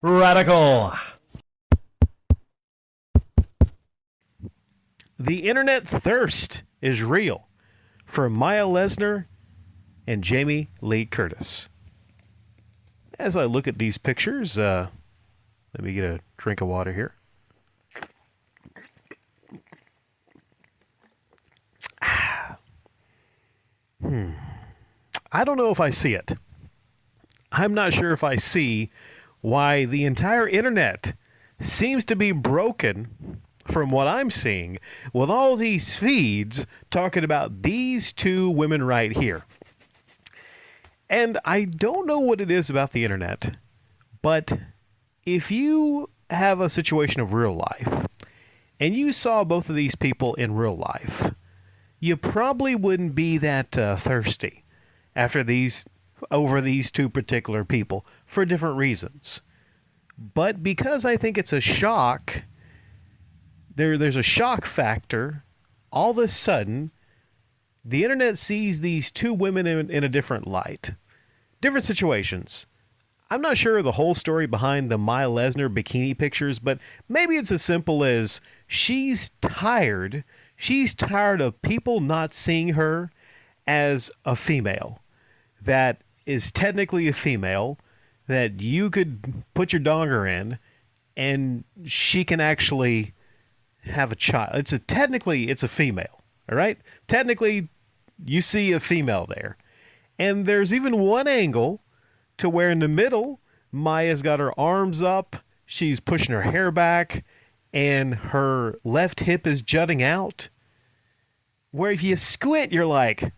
Radical. The internet thirst is real for Maya Lesnar and Jamie Lee Curtis. As I look at these pictures, let me get a drink of water here. I don't know if I see it. I'm not sure if I see why the entire internet seems to be broken from what I'm seeing with all these feeds talking about these two women right here. And I don't know what it is about the internet, but if you have a situation of real life and you saw both of these people in real life, you probably wouldn't be that thirsty over these two particular people for different reasons. But because I think it's a shock, there's a shock factor. All of a sudden, the internet sees these two women in a different light. Different situations. I'm not sure the whole story behind the Maya Lesnar bikini pictures, but maybe it's as simple as she's tired. She's tired of people not seeing her as a female that is technically a female that you could put your donger in and she can actually have a child. Technically it's a female, all right? Technically you see a female there. And there's even one angle to where in the middle Maya's got her arms up, she's pushing her hair back, and her left hip is jutting out. Where if you squint, you're like,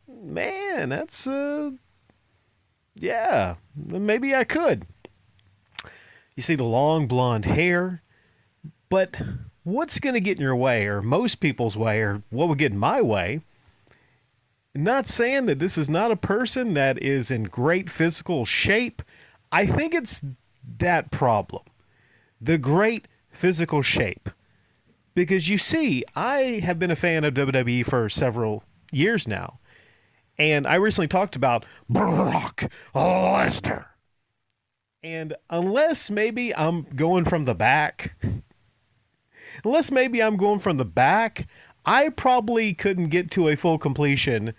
man, that's, yeah, maybe I could. You see the long blonde hair, but what's going to get in your way, or most people's way, or what would get in my way? Not saying that this is not a person that is in great physical shape. I think it's that problem. The great physical shape. Because you see, I have been a fan of WWE for several years now. And I recently talked about Brock Lesnar. And unless maybe I'm going from the back, I probably couldn't get to a full completion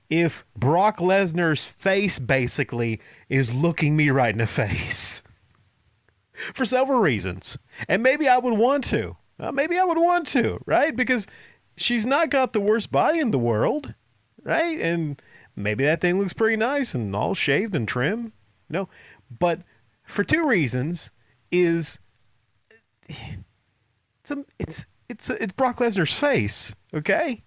if Brock Lesnar's face basically is looking me right in the face. For several reasons. And maybe I would want to. Right? Because she's not got the worst body in the world, right? And maybe that thing looks pretty nice and all shaved and trim, But for two reasons is it's Brock Lesnar's face, okay?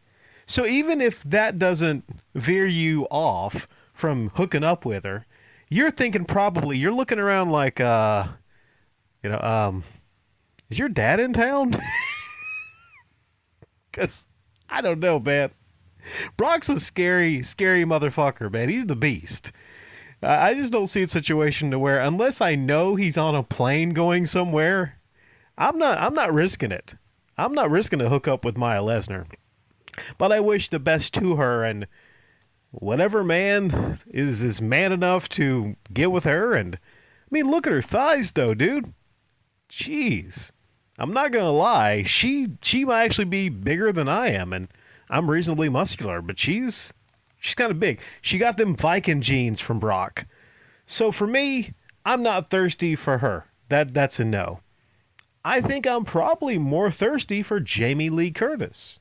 So even if that doesn't veer you off from hooking up with her, you're looking around like, is your dad in town? Because I don't know, man. Brock's a scary, scary motherfucker, man. He's the beast. I just don't see a situation to where, unless I know he's on a plane going somewhere, I'm not risking it. I'm not risking to hook up with Maya Lesnar. But I wish the best to her, and whatever man is man enough to get with her. And I mean, look at her thighs, though, dude. Jeez. I'm not gonna lie. She might actually be bigger than I am, and I'm reasonably muscular, but she's kind of big. She got them Viking genes from Brock. So for me, I'm not thirsty for her. That's a no. I think I'm probably more thirsty for Jamie Lee Curtis.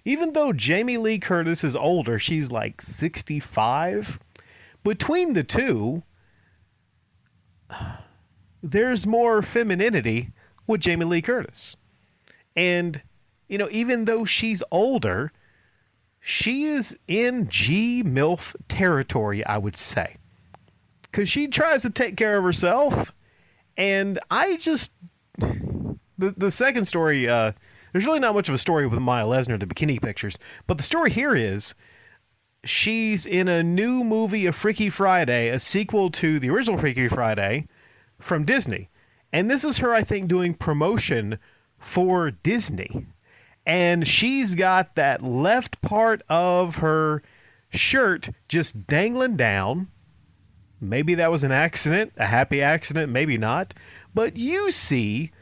Even though Jamie Lee Curtis is older, she's like 65. Between the two, there's more femininity with Jamie Lee Curtis. And, even though she's older, she is in G-MILF territory, I would say. Because she tries to take care of herself. And the second story, there's really not much of a story with Maya Lesnar, the bikini pictures. But the story here is she's in a new movie, A Freaky Friday, a sequel to the original Freaky Friday from Disney. And this is her, I think, doing promotion for Disney. And she's got that left part of her shirt just dangling down. Maybe that was an accident, a happy accident, maybe not. But you see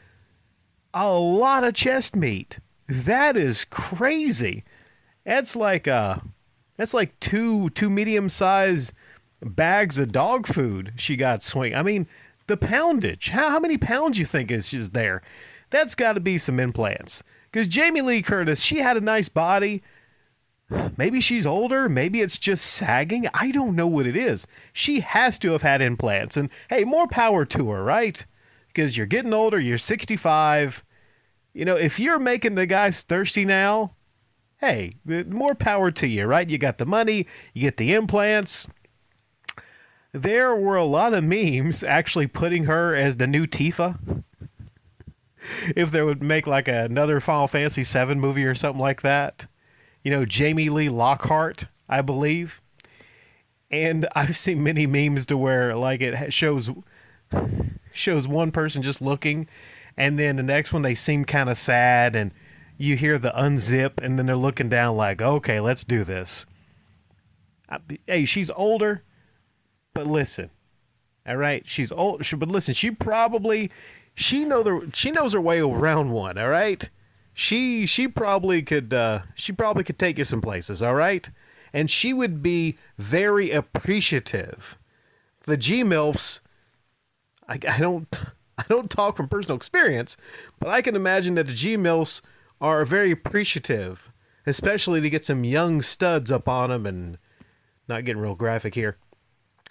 a lot of chest meat. That is crazy. That's like two medium sized bags of dog food she got swing. I mean, the poundage. How many pounds you think is just there? That's got to be some implants. Because Jamie Lee Curtis, she had a nice body. Maybe she's older. Maybe it's just sagging. I don't know what it is. She has to have had implants. And hey, more power to her, right? Because you're getting older. You're 65. You know, if you're making the guys thirsty now, hey, more power to you, right? You got the money. You get the implants. There were a lot of memes actually putting her as the new Tifa. If they would make like another Final Fantasy VII movie or something like that. You know, Jamie Lee Lockhart, I believe. And I've seen many memes to where like it shows one person just looking, and then the next one they seem kind of sad, and you hear the unzip, and then they're looking down like, okay, let's do this. Hey, she's older, but listen, all right, she's old, but listen, she knows her way around one, all right. She probably could take you some places, all right? And she would be very appreciative. The G-MILFs, I don't talk from personal experience, but I can imagine that the G-MILFs are very appreciative, especially to get some young studs up on them, and not getting real graphic here.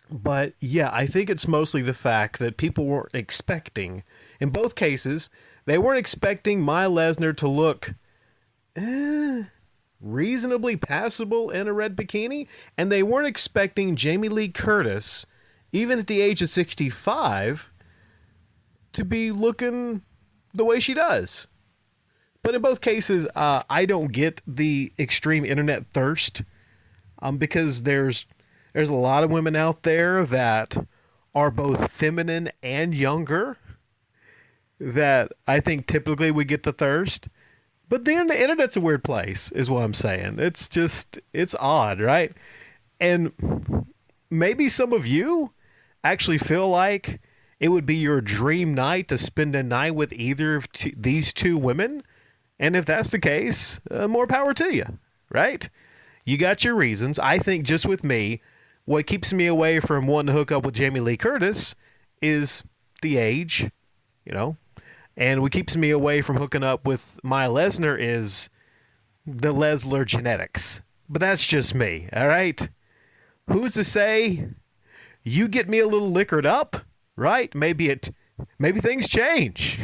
But yeah, I think it's mostly the fact that people weren't expecting, in both cases, they weren't expecting my Lesnar to look reasonably passable in a red bikini, and they weren't expecting Jamie Lee Curtis, even at the age of 65, to be looking the way she does. But in both cases, I don't get the extreme internet thirst, because there's a lot of women out there that are both feminine and younger that I think typically would get the thirst. But then the internet's a weird place, is what I'm saying. It's odd, right? And maybe some of you actually feel like it would be your dream night to spend a night with either of these two women. And if that's the case, more power to you, right? You got your reasons. I think just with me, what keeps me away from wanting to hook up with Jamie Lee Curtis is the age, you know. And what keeps me away from hooking up with my Lesnar is the Lesnar genetics. But that's just me, all right? Who's to say you get me a little liquored up, right? Maybe things change.